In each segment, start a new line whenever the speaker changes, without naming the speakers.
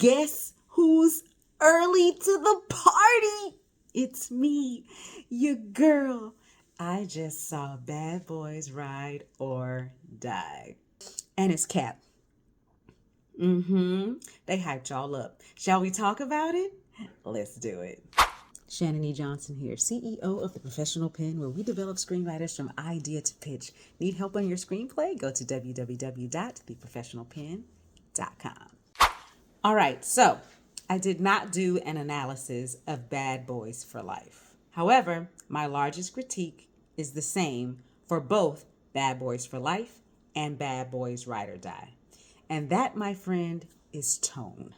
guess who's early to the party? It's me, your girl. I just saw Bad Boys Ride or Die. And it's Cap. They hyped y'all up. Shall we talk about it? Let's do it. Shannan Johnson here, CEO of The Professional Pen, where we develop screenwriters from idea to pitch. Need help on your screenplay? Go to www.theprofessionalpen.com. All right, so I did not do an analysis of Bad Boys for Life. However, my largest critique is the same for both Bad Boys for Life and Bad Boys Ride or Die. And that, my friend, is tone.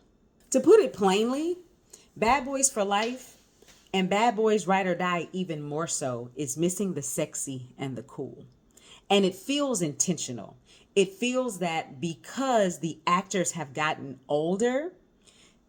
To put it plainly, Bad Boys for Life and Bad Boys Ride or Die, even more so, is missing the sexy and the cool. And it feels intentional. It feels that because the actors have gotten older,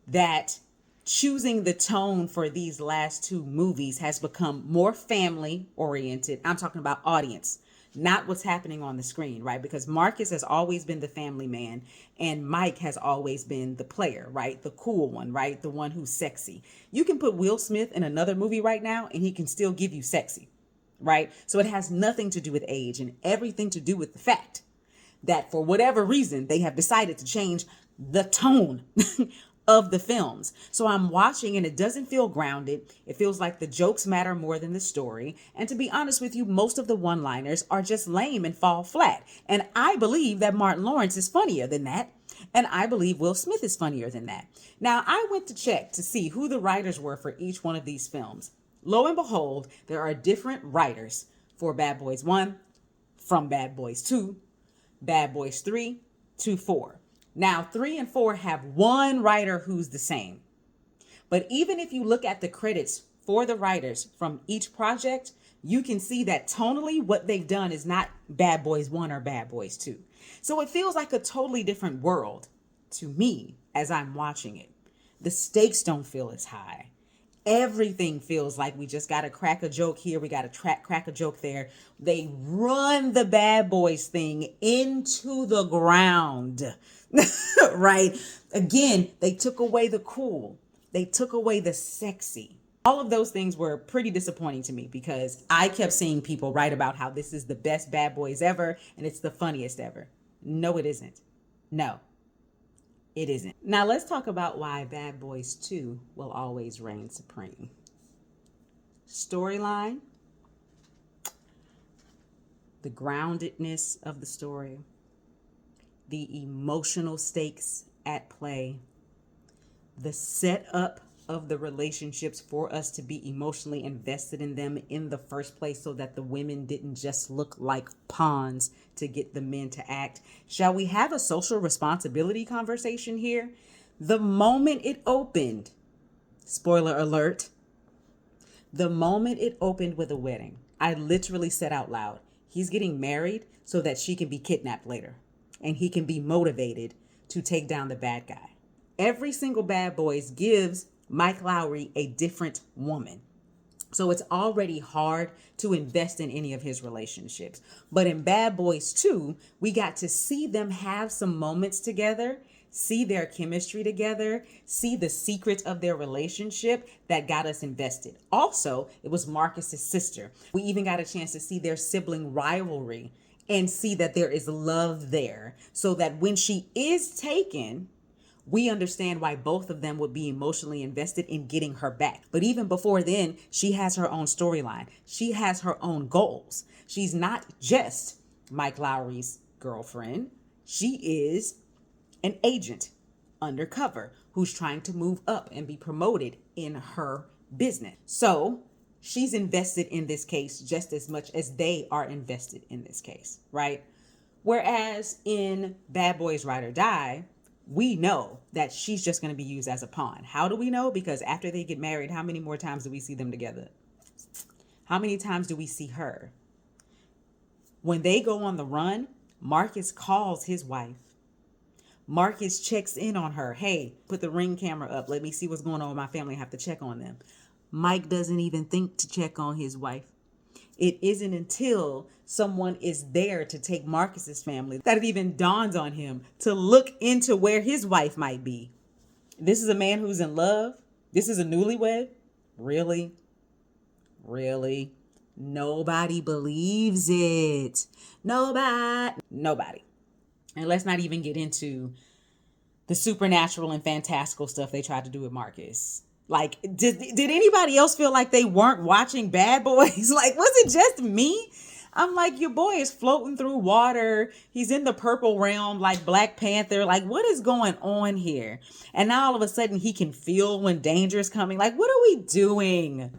that choosing the tone for these last two movies has become more family oriented. I'm talking about audience, not what's happening on the screen, right? Because Marcus has always been the family man and Mike has always been the player, right? The cool one, right? The one who's sexy. You can put Will Smith in another movie right now and he can still give you sexy, right? So it has nothing to do with age and everything to do with the fact that for whatever reason, they have decided to change the tone of the films. So I'm watching and it doesn't feel grounded. It feels like the jokes matter more than the story. And to be honest with you, most of the one-liners are just lame and fall flat. And I believe that Martin Lawrence is funnier than that. And I believe Will Smith is funnier than that. Now, I went to check to see who the writers were for each one of these films. Lo and behold, there are different writers for Bad Boys 1, from Bad Boys 2, Bad Boys 3 to 4. Now, 3 and 4 have one writer who's the same. But even if you look at the credits for the writers from each project, you can see that tonally what they've done is not Bad Boys 1 or Bad Boys 2. So it feels like a totally different world to me as I'm watching it. The stakes don't feel as high. Everything feels like we just got to crack a joke here. We got to crack a joke there. They run the Bad Boys thing into the ground, right? Again, they took away the cool. They took away the sexy. All of those things were pretty disappointing to me because I kept seeing people write about how this is the best Bad Boys ever and it's the funniest ever. No, it isn't. No. It isn't. Now let's talk about why Bad Boys 2 will always reign supreme. Storyline, the groundedness of the story, the emotional stakes at play, the setup of the relationships for us to be emotionally invested in them in the first place so that the women didn't just look like pawns to get the men to act. Shall we have a social responsibility conversation here? The moment it opened, spoiler alert, the moment it opened with a wedding, I literally said out loud, he's getting married so that she can be kidnapped later and he can be motivated to take down the bad guy. Every single Bad Boys gives Mike Lowry a different woman. So it's already hard to invest in any of his relationships. But in Bad Boys 2, we got to see them have some moments together, see their chemistry together, see the secrets of their relationship that got us invested. Also, it was Marcus's sister. We even got a chance to see their sibling rivalry and see that there is love there so that when she is taken, we understand why both of them would be emotionally invested in getting her back. But even before then, she has her own storyline. She has her own goals. She's not just Mike Lowry's girlfriend. She is an agent undercover who's trying to move up and be promoted in her business. So she's invested in this case just as much as they are invested in this case, right? Whereas in Bad Boys Ride or Die, we know that she's just going to be used as a pawn. How do we know? Because after they get married, how many more times do we see them together? How many times do we see her? When they go on the run, Marcus calls his wife. Marcus checks in on her. Hey, put the Ring camera up. Let me see what's going on with my family. I have to check on them. Mike doesn't even think to check on his wife. It isn't until someone is there to take Marcus's family that it even dawns on him to look into where his wife might be. This is a man who's in love. This is a newlywed. Really? Really? Nobody believes it. Nobody. And let's not even get into the supernatural and fantastical stuff they tried to do with Marcus. Like, did anybody else feel like they weren't watching Bad Boys? Like, was it just me? I'm like, your boy is floating through water. He's in the purple realm like Black Panther. Like, what is going on here? And now all of a sudden he can feel when danger is coming. Like, what are we doing?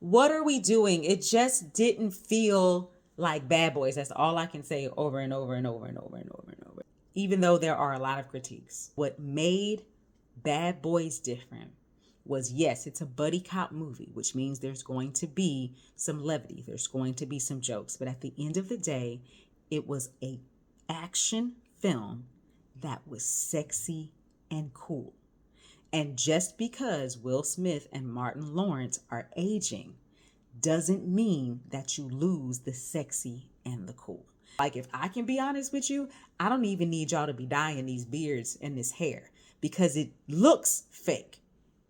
What are we doing? It just didn't feel like Bad Boys. That's all I can say over and over and over and over and over and over. Even though there are a lot of critiques. What made Bad Boys different was, yes, it's a buddy cop movie, which means there's going to be some levity. There's going to be some jokes. But at the end of the day, it was a action film that was sexy and cool. And just because Will Smith and Martin Lawrence are aging doesn't mean that you lose the sexy and the cool. Like, if I can be honest with you, I don't even need y'all to be dyeing these beards and this hair because it looks fake.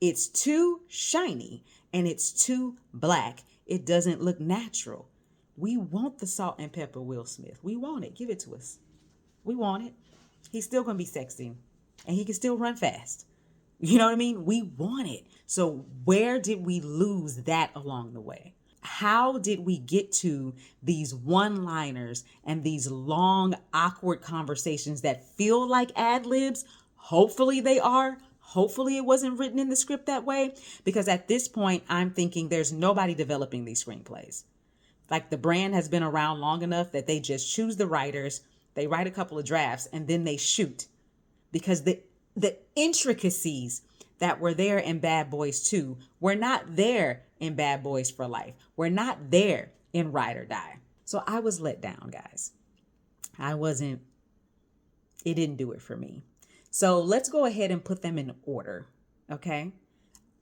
It's too shiny and it's too black. It doesn't look natural. We want the salt and pepper Will Smith. We want it. Give it to us. We want it. He's still going to be sexy and he can still run fast. You know what I mean? We want it. So where did we lose that along the way? How did we get to these one-liners and these long, awkward conversations that feel like ad-libs? Hopefully they are. Hopefully it wasn't written in the script that way. Because at this point, I'm thinking there's nobody developing these screenplays. Like, the brand has been around long enough that they just choose the writers, they write a couple of drafts, and then they shoot. Because the intricacies that were there in Bad Boys 2 were not there in Bad Boys for Life. We're not there in Ride or Die. So I was let down, guys. It didn't do it for me. So let's go ahead and put them in order, okay?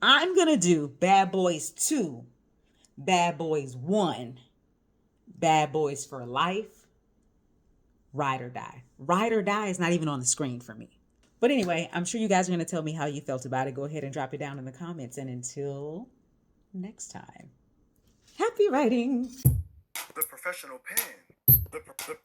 I'm going to do Bad Boys 2, Bad Boys 1, Bad Boys for Life, Ride or Die. Ride or Die is not even on the screen for me. But anyway, I'm sure you guys are going to tell me how you felt about it. Go ahead and drop it down in the comments. And until next time, happy writing.
The professional pen. The professional